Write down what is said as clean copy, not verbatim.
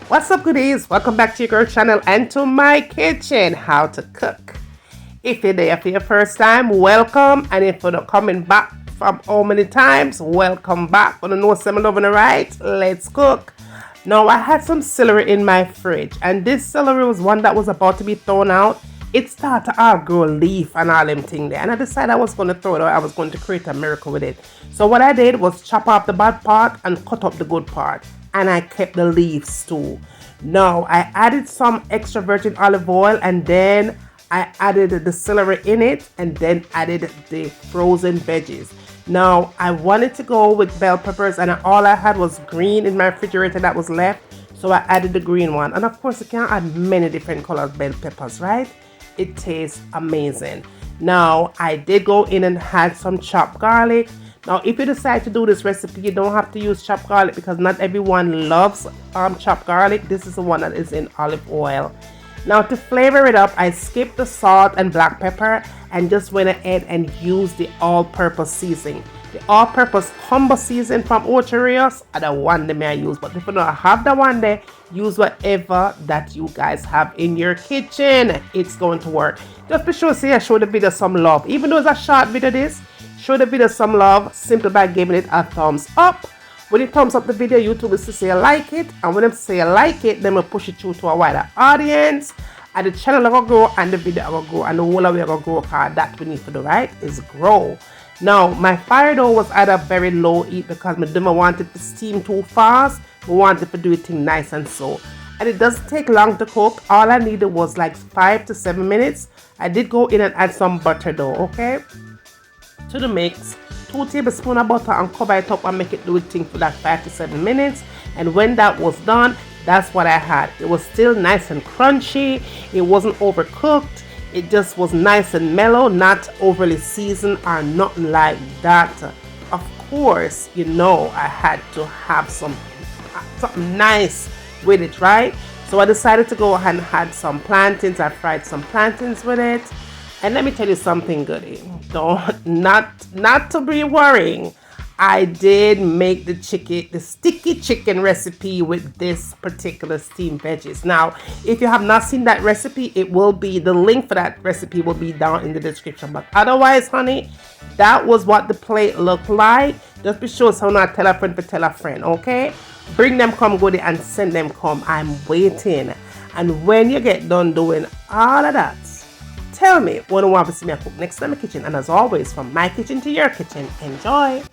What's up, goodies? Welcome back to your girl channel and to my kitchen, how to cook. If you're there for your first time, welcome. And if you're not coming back from how many times, welcome back. On the no seven over the right, let's cook. Now, I had some celery in my fridge, and this celery was one that was about to be thrown out. It started to all grow leaf and all them thing there, and I decided I was going to throw it out. I was going to create a miracle with it. So what I did was chop off the bad part and cut up the good part, and I kept the leaves too. Now I added some extra virgin olive oil, and then I added the celery in it, and then added the frozen veggies. Now I wanted to go with bell peppers, and all I had was green in my refrigerator that was left, so I added the green one. And of course you can add many different colored bell peppers, right? It tastes amazing. Now I did go in and had some chopped garlic. Now if you decide to do this recipe, you don't have to use chopped garlic because not everyone loves chopped garlic. This is the one that is in olive oil. Now to flavor it up, I skipped the salt and black pepper and just went ahead and used the all-purpose seasoning. The all-purpose combo season from Ocho are the one that I use. But if you don't have the one there, use whatever that you guys have in your kitchen. It's going to work. Just be sure to show the video some love. Even though it's a short video, this show the video some love simply by giving it a thumbs up. When it thumbs up the video, YouTube is to say like it, and when them say like it, then we'll push it through to a wider audience, and the channel will grow and the video will grow and the whole way will grow, because that we need to do, right, is grow. Now my fire dough was at a very low heat because I didn't want it to steam too fast. We wanted to do it nice and slow, and it doesn't take long to cook. All I needed was like 5 to 7 minutes. I did go in and add some butter though, okay, to the mix. 2 tablespoons of butter, and cover it up and make it do its thing for that 5 to 7 minutes. And when that was done, that's what I had. It was still nice and crunchy. It wasn't overcooked. It just was nice and mellow, not overly seasoned or nothing like that. Of course, you know I had to have something nice with it, right? So I decided to go ahead and add some plantains. I fried some plantains with it. And let me tell you something, goodie. Not to be worrying. I did make the sticky chicken recipe with this particular steamed veggies. Now, if you have not seen that recipe, the link for that recipe will be down in the description. But otherwise, honey, that was what the plate looked like. Just be sure so not tell a friend for tell a friend, okay? Bring them come, goodie, and send them come. I'm waiting. And when you get done doing all of that, tell me what you want to see me cook next in my kitchen. And as always, from my kitchen to your kitchen, enjoy.